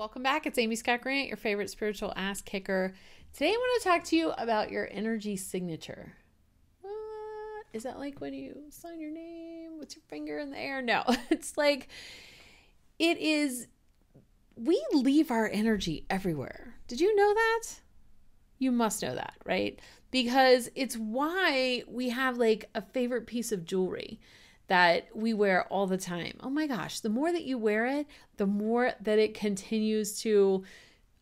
Welcome back. It's Amy Scott Grant, your favorite spiritual ass kicker. Today I want to talk to you about your energy signature. What? Is that like when you sign your name with your finger in the air? No, it's like it is. We leave our energy everywhere. Did you know that? You must know that, right? Because it's why we have like a favorite piece of jewelry that we wear all the time. Oh my gosh, the more that you wear it, the more that it continues to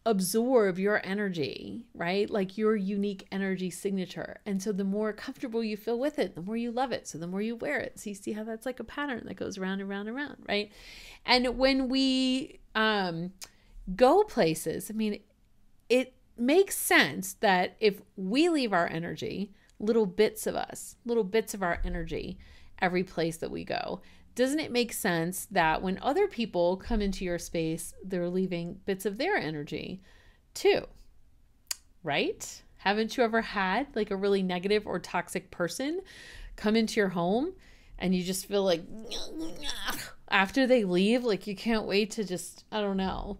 absorb your energy, right? Like your unique energy signature. And so the more comfortable you feel with it, the more you love it. So the more you wear it. So you see how that's like a pattern that goes round and round and round, right? And when we go places, I mean, it makes sense that if we leave our energy, little bits of us, little bits of our energy, every place that we go, doesn't it make sense that when other people come into your space, they're leaving bits of their energy too, right? Haven't you ever had like a really negative or toxic person come into your home and you just feel like after they leave, like you can't wait to just, I don't know,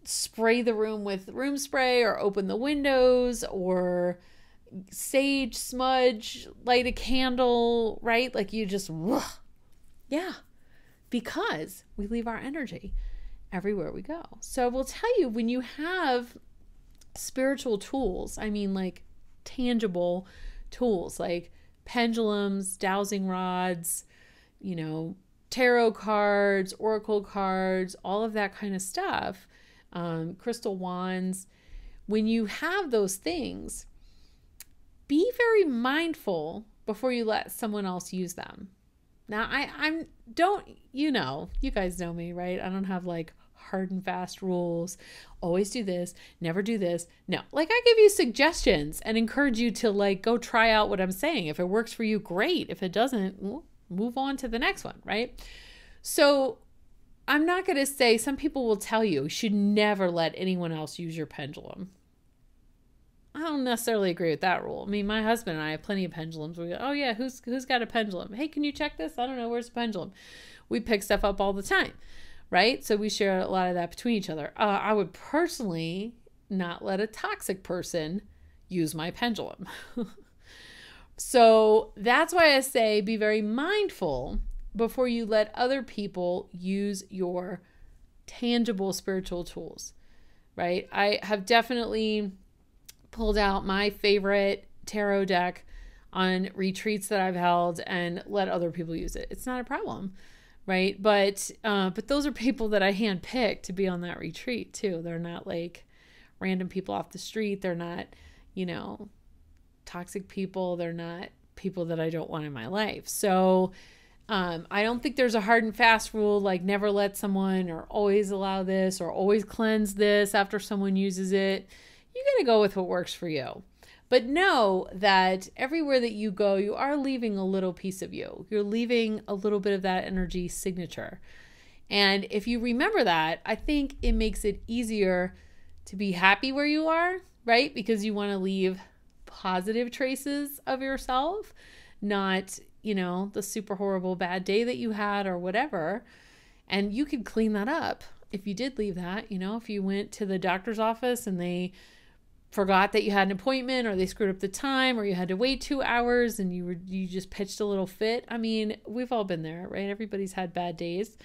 spray the room with room spray or open the windows or sage, smudge, light a candle, right? Like you just, yeah, because we leave our energy everywhere we go. So I will tell you, when you have spiritual tools, I mean like tangible tools like pendulums, dowsing rods, you know, tarot cards, oracle cards, all of that kind of stuff, crystal wands, when you have those things, be very mindful before you let someone else use them. Now, I'm don't, you know, you guys know me, right? I don't have like hard and fast rules. Always do this, never do this. No, like I give you suggestions and encourage you to like go try out what I'm saying. If it works for you, great. If it doesn't, well, move on to the next one, right? So I'm not going to say, some people will tell you should never let anyone else use your pendulum. I don't necessarily agree with that rule. I mean, my husband and I have plenty of pendulums. We go, oh yeah, who's got a pendulum? Hey, can you check this? I don't know, where's the pendulum? We pick stuff up all the time, right? So we share a lot of that between each other. I would personally not let a toxic person use my pendulum. So that's why I say be very mindful before you let other people use your tangible spiritual tools, right? I have definitely pulled out my favorite tarot deck on retreats that I've held and let other people use it. It's not a problem, right? But those are people that I handpicked to be on that retreat too. They're not like random people off the street. They're not, you know, toxic people. They're not people that I don't want in my life. So I don't think there's a hard and fast rule like never let someone or always allow this or always cleanse this after someone uses it. You got to go with what works for you. But know that everywhere that you go, you are leaving a little piece of you. You're leaving a little bit of that energy signature. And if you remember that, I think it makes it easier to be happy where you are, right? Because you want to leave positive traces of yourself, not, you know, the super horrible bad day that you had or whatever. And you could clean that up if you did leave that, you know, if you went to the doctor's office and they forgot that you had an appointment or they screwed up the time or you had to wait 2 hours and you just pitched a little fit. I mean, we've all been there, right? Everybody's had bad days,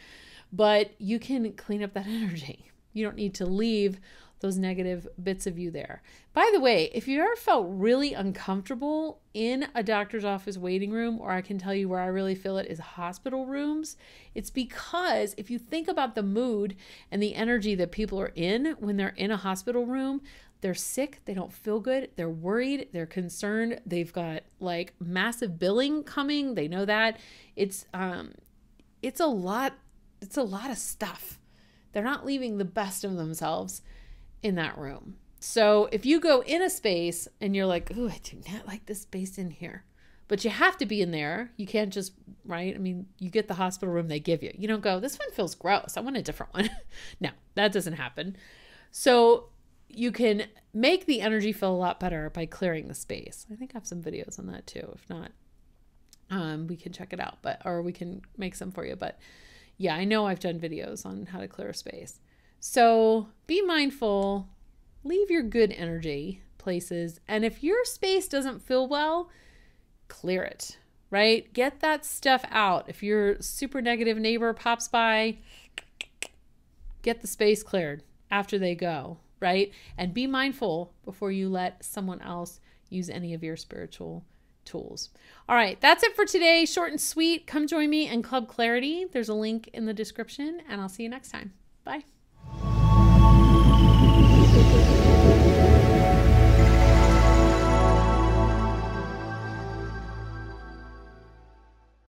but you can clean up that energy. You don't need to leave those negative bits of you there. By the way, if you ever felt really uncomfortable in a doctor's office waiting room, or I can tell you where I really feel it is hospital rooms, it's because if you think about the mood and the energy that people are in when they're in a hospital room, they're sick, they don't feel good, they're worried, they're concerned, they've got like massive billing coming, they know that. It's a lot of stuff. They're not leaving the best of themselves in that room. So if you go in a space and you're like, oh, I do not like this space in here, but you have to be in there. You can't just, right? I mean, you get the hospital room they give you. You don't go, this one feels gross, I want a different one. No, that doesn't happen. So you can make the energy feel a lot better by clearing the space. I think I have some videos on that too. If not, we can check it out, or we can make some for you. But yeah, I know I've done videos on how to clear a space. So be mindful, leave your good energy places. And if your space doesn't feel well, clear it, right? Get that stuff out. If your super negative neighbor pops by, get the space cleared after they go, right? And be mindful before you let someone else use any of your spiritual tools. All right, that's it for today. Short and sweet. Come join me in Club Clarity. There's a link in the description, and I'll see you next time. Bye.